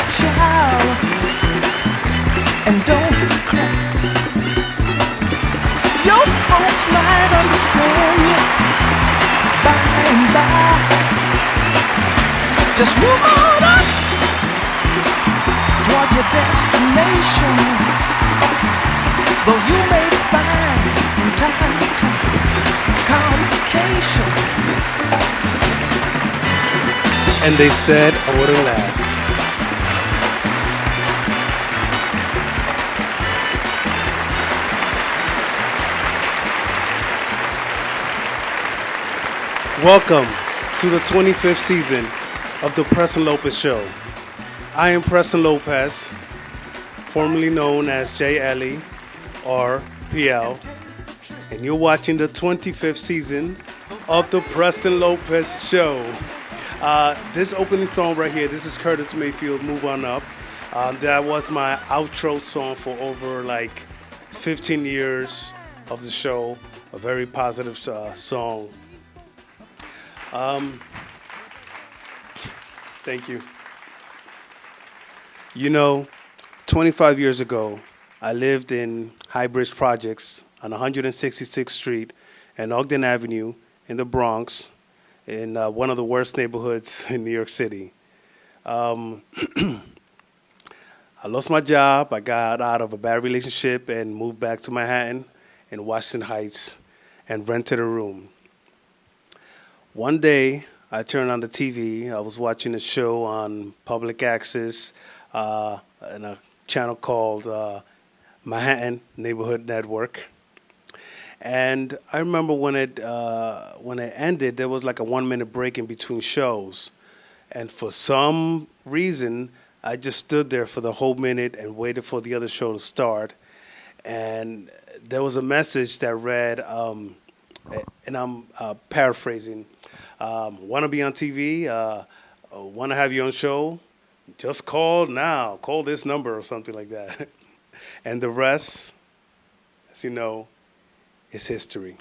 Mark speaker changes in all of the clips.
Speaker 1: child, and don't cry. Your folks might understand you by and by. Just move on up toward your destination, though you may find from time to time complication.
Speaker 2: And they said I wouldn't last. Welcome to the 25th season of the Preston Lopez Show. I am Preston Lopez, formerly known as J. Ellie or PL, and you're watching the 25th season of the Preston Lopez Show. This opening song right here, this is Curtis Mayfield, Move On Up. That was my outro song for over like 15 years of the show. A very positive song. Thank you. You know, 25 years ago, I lived in Highbridge Projects on 166th Street and Ogden Avenue in the Bronx, in one of the worst neighborhoods in New York City. I lost my job. I got out of a bad relationship and moved back to Manhattan in Washington Heights and rented a room. One day, I turned on the TV. I was watching a show on public access in a channel called Manhattan Neighborhood Network. And I remember when it ended, there was like a 1-minute break in between shows. And for some reason, I just stood there for the whole minute and waited for the other show to start. And there was a message that read, and I'm paraphrasing, want to be on TV, want to have your own show, just call now, call this number or something like that. And the rest, as you know, is history.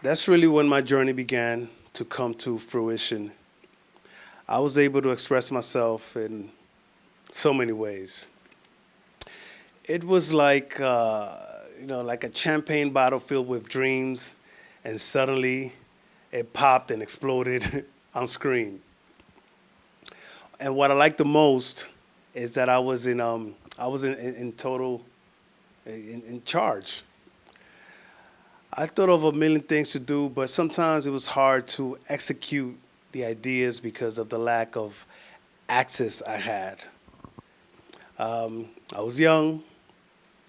Speaker 2: That's really when my journey began to come to fruition. I was able to express myself in so many ways. It was like, like a champagne bottle filled with dreams, and suddenly it popped and exploded on screen. And what I liked the most is that I was in charge. I thought of a million things to do, but sometimes it was hard to execute the ideas because of the lack of access I had. I was young,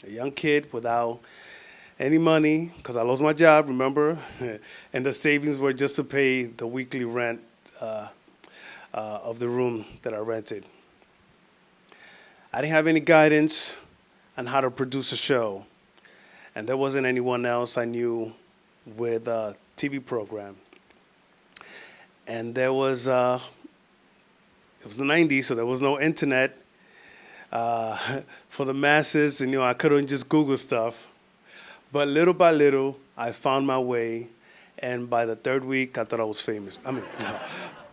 Speaker 2: a young kid without any money because I lost my job, remember? And the savings were just to pay the weekly rent of the room that I rented. I didn't have any guidance on how to produce a show. And there wasn't anyone else I knew with a TV program. And it was the 90s, so there was no internet for the masses, and I couldn't just Google stuff. But little by little, I found my way, and by the third week, I thought I was famous.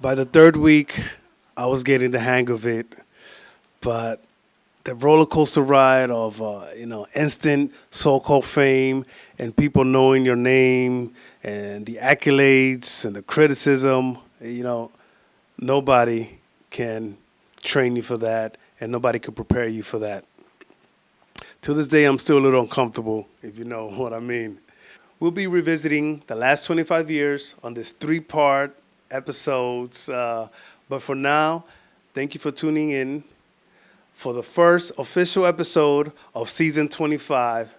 Speaker 2: By the third week, I was getting the hang of it. But the roller coaster ride of instant so-called fame and people knowing your name and the accolades and the criticism, nobody can train you for that and nobody can prepare you for that. To this day, I'm still a little uncomfortable, if you know what I mean. We'll be revisiting the last 25 years on this 3-part episodes. But for now, thank you for tuning in for the first official episode of season 25.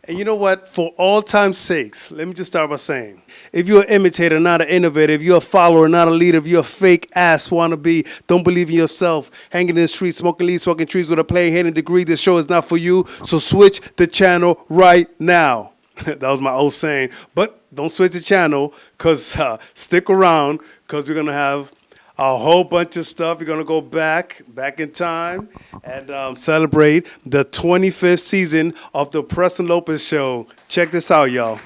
Speaker 2: And you know what? For all time's sakes, let me just start by saying, if you're an imitator, not an innovator, if you're a follower, not a leader, if you're a fake ass wannabe, don't believe in yourself, hanging in the streets, smoking leaves, smoking trees with a plain hating degree, this show is not for you, so switch the channel right now. That was my old saying. But don't switch the channel, because stick around, because we're going to have a whole bunch of stuff. We're gonna go back in time, and celebrate the 25th season of the Preston Lopez Show. Check this out, y'all.